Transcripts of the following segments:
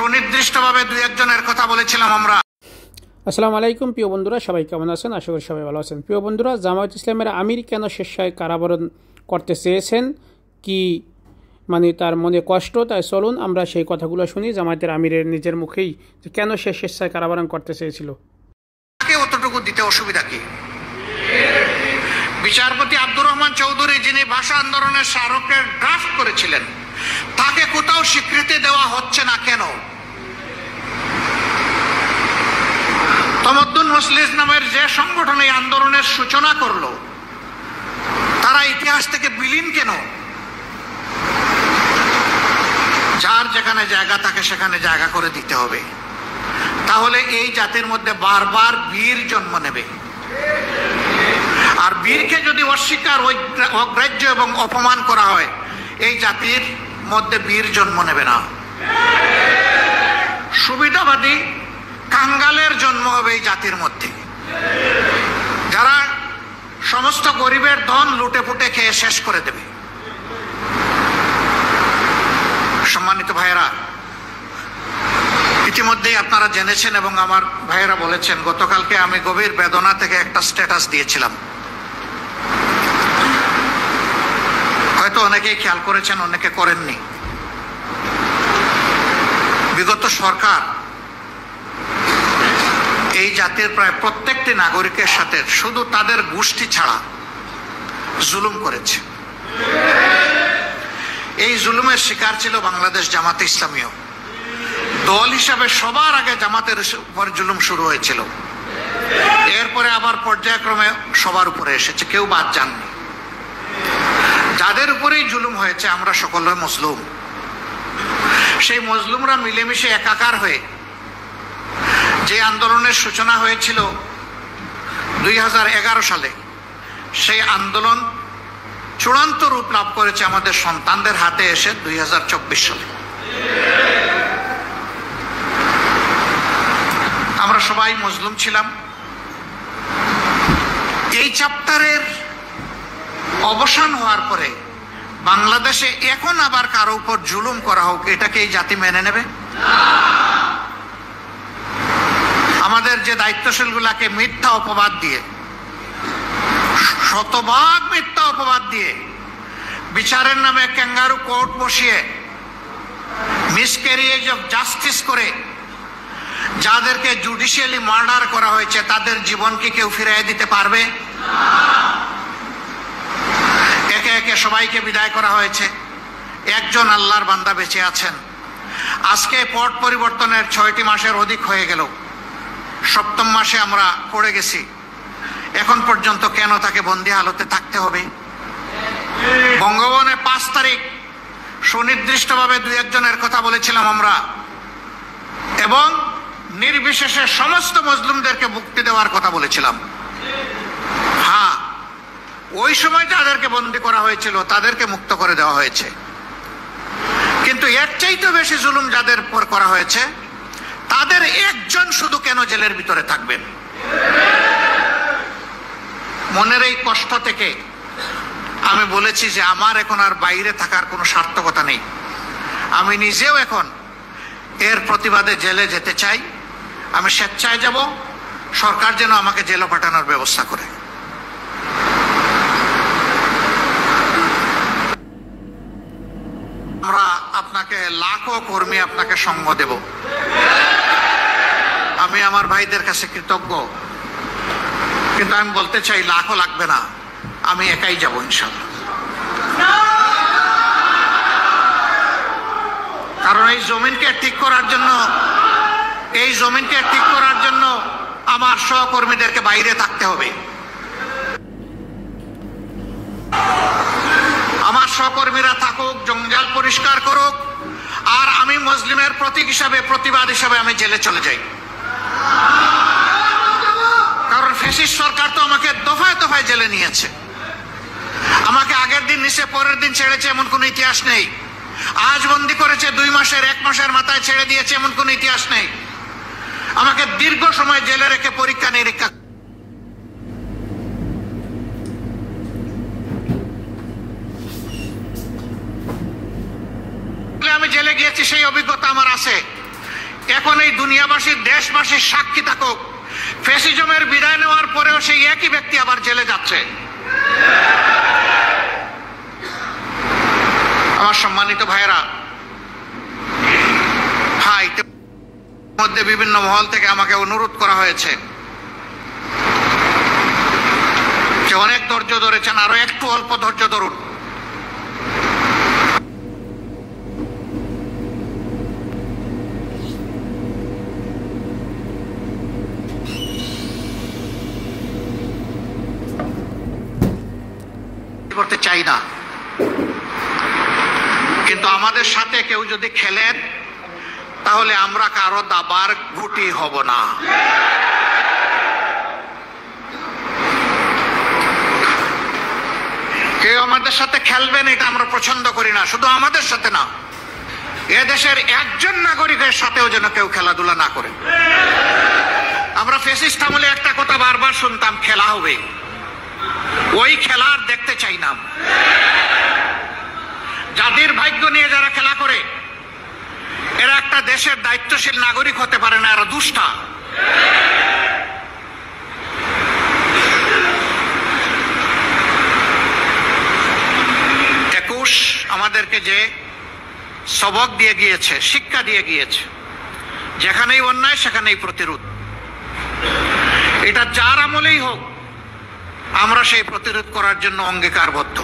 সুনির্দিষ্টভাবে দুই একজনের কথা বলেছিলাম আমরা। আসসালামু আলাইকুম প্রিয় বন্ধুরা, সবাই কেমন আছেন? আশা করি সবাই ভালো আছেন। প্রিয় বন্ধুরা, জামায়াত ইসলামের আমির কেন স্বেচ্ছায় কারাবরণ করতে চেয়েছেন, কি তার মনে কষ্ট, তাই চলুন আমরা সেই কথাগুলো শুনি জামায়াতের আমিরের নিজের মুখেই, যে কেন সে স্বেচ্ছায় কারাবরণ করতে চেয়েছিল। অতটুকু দিতে অসুবিধা কি? বিচারপতি আব্দুর রহমান চৌধুরী, যিনি ভাষা আন্দোলনের স্মারকের ড্রাফট করেছিলেন, তাকে কোথাও স্বীকৃতি দেওয়া হচ্ছে না কেন? তমদ্দুন মজলিস নামের যে সংগঠন এই আন্দোলনের সূচনা করলো, তারা ইতিহাস থেকে বিলীন কেন? যার যেখানে জায়গা থাকে সেখানে জায়গা করে দিতে হবে। তাহলে এই জাতির মধ্যে বারবার বীর জন্ম নেবে। আর বীরকে যদি অস্বীকার, অগ্রাহ্য এবং অপমান করা হয়, এই জাতির মধ্যে বীর জন্ম নেবে না। সুবিধাবাদী কাঙ্গালের জন্ম হবে এই জাতির মধ্যে, যারা সমস্ত গরিবের ধন লুটে পুটে খেয়ে শেষ করে দেবে। সম্মানিত ভাইয়েরা, ইতিমধ্যেই আপনারা জেনেছেন এবং আমার ভাইয়েরা বলেছেন, গতকালকে আমি গভীর বেদনা থেকে একটা স্ট্যাটাস দিয়েছিলাম। হয়তো অনেকেই খেয়াল করেছেন, অনেকে করেননি। বিগত সরকার এই জাতির প্রায় প্রত্যেকটি নাগরিকের সাথে শুধু তাদের গোষ্ঠী ছাড়া জুলুম করেছে। এই জুলুমের শিকার ছিল বাংলাদেশ জামাতে ইসলামীও। দল হিসাবে সবার আগে জামাতের উপর জুলুম শুরু হয়েছিল, এরপরে আবার পর্যায়ক্রমে সবার উপরে এসেছে, কেউ বাদ যাননি। যাদের উপরেই জুলুম হয়েছে আমরা সকলে মজলুম। সেই মজলুমরা মিলেমিশে একাকার হয়ে যে আন্দোলনের সূচনা হয়েছিল 2011 সালে, সেই আন্দোলন চূড়ান্ত রূপ লাভ করেছে আমাদের সন্তানদের হাতে এসে 2024 সালে। আমরা সবাই মজলুম ছিলাম। এই চ্যাপ্টারের অবসান হওয়ার পরে বাংলাদেশে এখন আবার কারো উপর জুলুম করা হোক, এটাকে এই জাতি মেনে নেবে? আমাদের যে দায়িত্বশীলগুলাকে মিথ্যা অপবাদ দিয়ে, শতভাগ মিথ্যা অপবাদ দিয়ে, বিচারের নামে ক্যাঙ্গারু কোর্ট বসিয়ে, মিসক্যারিয়েজ অফ জাস্টিস করে যাদেরকে জুডিশিয়ালি মার্ডার করা হয়েছে, তাদের জীবনকে কেউ ফিরিয়ে দিতে পারবে? একে একে সবাইকে বিদায় করা হয়েছে। একজন আল্লাহর বান্দা বেঁচে আছেন। আজকে পট পরিবর্তনের 6টি মাসের অধিক হয়ে গেল, 7ম মাসে আমরা পড়ে গেছি। এখন পর্যন্ত কেন তাকে বন্দী হালতে থাকতে হবে? বঙ্গভবনে 5 তারিখ সুনির্দিষ্টভাবে দুই একজনের কথা বলেছিলাম আমরা, এবং নির্বিশেষে সমস্ত মজলুমদেরকে মুক্তি দেওয়ার কথা বলেছিলাম। হ্যাঁ, ওই সময় যাদেরকে বন্দী করা হয়েছিল তাদেরকে মুক্ত করে দেওয়া হয়েছে, কিন্তু এর চাইতে বেশি জুলুম যাদের উপর করা হয়েছে, তাদের একজন শুধু কেন জেলের ভিতরে থাকবেন? মনের এই কষ্ট থেকে আমি বলেছি যে আমার এখন আর বাইরে থাকার কোনো সার্থকতা নেই। আমি নিজেও এখন এর প্রতিবাদে জেলে যেতে চাই। আমি স্বেচ্ছায় যাব, সরকার যেন আমাকে জেলে পাঠানোর ব্যবস্থা করে। আমরা আপনাকে, লাখো কর্মী আপনাকে সঙ্গ দেব। আমি আমার ভাইদের কাছে কৃতজ্ঞ, কিন্তু আমি বলতে চাই লাখও লাগবে না, আমি একাই যাব ইনশাআল্লাহ। কারণ এই জমিনকে ঠিক করার জন্য আমার সহকর্মীদেরকে বাইরে থাকতে হবে। আমার সহকর্মীরা থাকুক, জঞ্জাল পরিষ্কার করুক, আর আমি মুসলিমের প্রতীক হিসাবে, প্রতিবাদ হিসাবে আমি জেলে চলে যাই। কারণ ফ্যাসিস্ট সরকার তো আমাকে দফায় দফায় জেলে নিয়েছে। আমাকে আগের দিন নিচে পরের দিন ছেড়েছে এমন কোনো ইতিহাস নেই। আজ বন্দী করেছে 2 মাসের, 1 মাসের মাথায় ছেড়ে দিয়েছে এমন কোনো ইতিহাস নেই। আমাকে দীর্ঘ সময় জেলে রেখে পরীক্ষা নিরীক্ষা আমি জেলে গিয়েছি, সেই অভিজ্ঞতা আমার আছে। এখন এই দুনিয়াবাসী দেশবাসীর সাক্ষী থাকুক, ফ্যাসিজমের বিদায় নেওয়ার পরেও সেই একই ব্যক্তি আবার জেলে যাচ্ছে। আমার সম্মানিত ভাইয়েরা, হ্যাঁ, ইতিমধ্যে বিভিন্ন মহল থেকে আমাকে অনুরোধ করা হয়েছে যে অনেক ধৈর্য ধরেছেন, আরো একটু অল্প ধৈর্য ধরুন। করতে চাই না, কিন্তু আমাদের সাথে কেউ যদি খেলেন তাহলে আমরা কারো দাবার গুটি হব না। কেউ আমাদের সাথে খেলবেন এটা আমরা পছন্দ করি না, শুধু আমাদের সাথে না, এদেশের একজন নাগরিকের সাথেও যেন কেউ খেলাধুলা না করে। আমরা ফ্যাসিস্ট আমলে একটা কথা বারবার শুনতাম, খেলা হবে, ওই খেলা আর দেখতে চাই না। যাদের ভাগ্য নিয়ে যারা খেলা করে এরা একটা দেশের দায়িত্বশীল নাগরিক হতে পারে না, এরা দুষ্টা। আমাদেরকে যে সবক দিয়ে গিয়েছে, শিক্ষা দিয়ে গিয়েছে, যেখানেই অন্যায় সেখানেই প্রতিরোধ। এটা যার আমলেই হোক আমরা সেই প্রতিরোধ করার জন্য অঙ্গীকারবদ্ধ।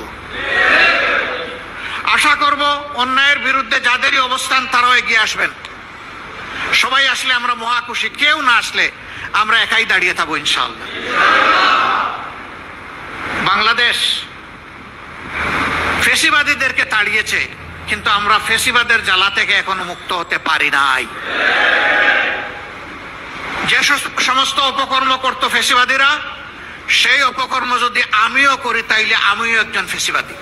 আশা করব অন্যায়ের বিরুদ্ধে যাদেরই অবস্থান তারাও এগিয়ে আসবেন। সবাই আসলে আমরা মহা খুশি, কেউ না আসলে আমরা একাই দাঁড়িয়ে থাকবো ইনশাআল্লাহ। বাংলাদেশ ফ্যাসিবাদীদেরকে তাড়িয়েছে, কিন্তু আমরা ফ্যাসিবাদের জ্বালা থেকে এখনো মুক্ত হতে পারি নাই। যে সমস্ত অপকর্ম করত ফ্যাসিবাদীরা, সেই অপকর্ম যদি আমিও করি তাইলে আমিও একজন ফ্যাসিবাদী।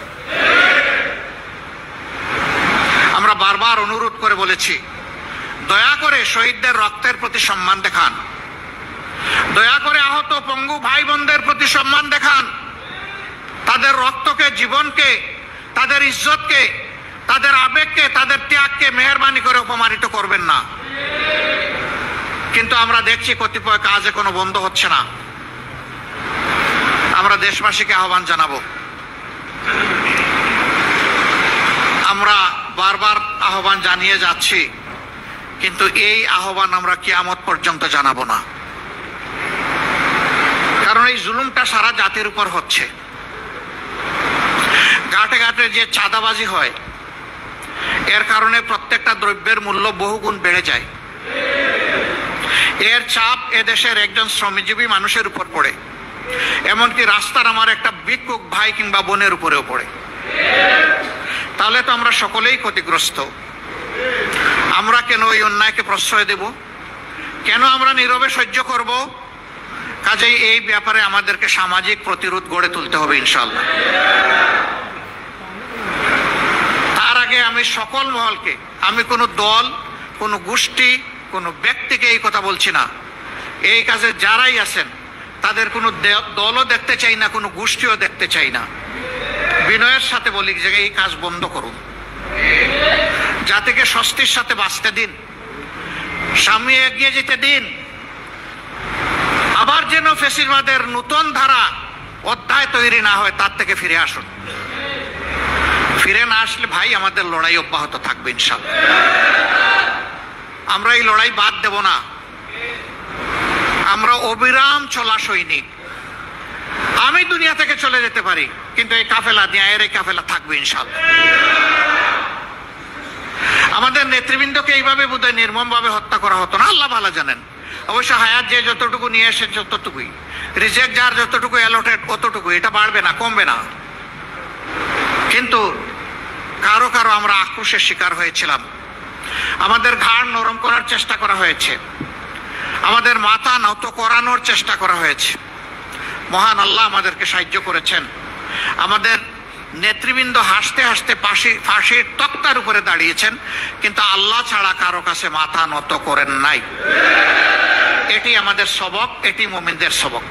আমরা বারবার অনুরোধ করে বলেছি, দয়া করে শহীদদের রক্তের প্রতি সম্মান দেখান, দয়া করে আহত পঙ্গু ভাই বোনদের প্রতি সম্মান দেখান। তাদের রক্তকে, জীবনকে, তাদের ইজ্জতকে, তাদের আবেগকে, তাদের ত্যাগকে মেহেরবানি করে অপমানিত করবেন না। কিন্তু আমরা দেখছি কতিপয় কাজ এখনো বন্ধ হচ্ছে না। আমরা দেশবাসীকে আহ্বান জানাবো, আমরা বারবার আহ্বান জানিয়ে যাচ্ছি, কিন্তু এই আহ্বান আমরা কিয়ামত পর্যন্ত জানাবো না। কারণ এই জুলুমটা সারা জাতির উপর হচ্ছে। ঘাটে ঘাটে যে চাঁদাবাজি হয়, এর কারণে প্রত্যেকটা দ্রব্যের মূল্য বহুগুণ বেড়ে যায়। এর চাপ এদেশের একজন শ্রমজীবী মানুষের উপর পড়ে, এমনকি রাস্তার আমার একটা ভিক্ষুক ভাই কিংবা বোনের উপরেও পড়ে। তাহলে তো আমরা সকলেই ক্ষতিগ্রস্ত। আমরা কেন এই অন্যায়কে প্রশ্রয় দেব? কেন আমরা নীরবে সহ্য করব? কাজেই এই ব্যাপারে আমাদেরকে সামাজিক প্রতিরোধ গড়ে তুলতে হবে ইনশাআল্লাহ। তার আগে আমি সকল মহলকে, আমি কোনো দল, কোনো গোষ্ঠী, কোনো ব্যক্তিকে এই কথা বলছি না। এই কাজে যারাই আছেন তাদের কোনো দলও দেখতে চাই না, কোনো গোষ্ঠীও দেখতে চাই না। বিনয়ের সাথে বলি যে এই কাজ বন্ধ করুন, জাতিকে স্বস্তির সাথে বাঁচতে দিন, সামনে এগিয়ে যেতে দিন। আবার যেন ফ্যাসিবাদের নতুন ধারা অধ্যায় তৈরি না হয়, তার থেকে ফিরে আসুন। ফিরে না আসলে ভাই আমাদের লড়াই অব্যাহত থাকবে ইনশাআল্লাহ। আমরা এই লড়াই বাদ দেব না। আমরা অবিরাম চলা সৈনিক। আমি দুনিয়া থেকে চলে যেতে পারি, কিন্তু এই কাফেলা, ন্যায়ের এই কাফেলা থাকবে ইনশাআল্লাহ। আমাদের নেতৃবৃন্দকে এইভাবে বোধহয় নির্মম ভাবে হত্যা করা হতো না, আল্লাহ ভালো জানেন। অবশ্য হায়াত যে যতটুকু নিয়ে এসে ততটুকুই, রিজেক্ট যার যতটুকু অ্যালটেড অতটুকু, এটা বাড়বে না, কমবে না। কিন্তু কারো কারো আমরা আক্রোশের শিকার হয়েছিলাম। আমাদের ঘাড় নরম করার চেষ্টা করা হয়েছে, আমাদের মাথা নত করানোর চেষ্টা করা হয়েছে। মহান আল্লাহ আমাদেরকে সাহায্য করেছেন। আমাদের নেতৃবৃন্দ হাসতে হাসতে ফাঁসির তক্তার উপরে দাঁড়িয়েছেন, কিন্তু আল্লাহ ছাড়া কারো কাছে মাথা নত করেন নাই। এটি আমাদের সবক, এটি মুমিনদের সবক।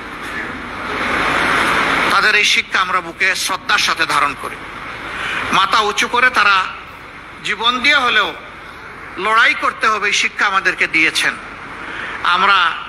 তাদের এই শিক্ষা আমরা বুকে শ্রদ্ধার সাথে ধারণ করি। মাথা উঁচু করে তারা জীবন দিয়ে হলেও লড়াই করতে হবে শিক্ষা আমাদেরকে দিয়েছেন। আমরা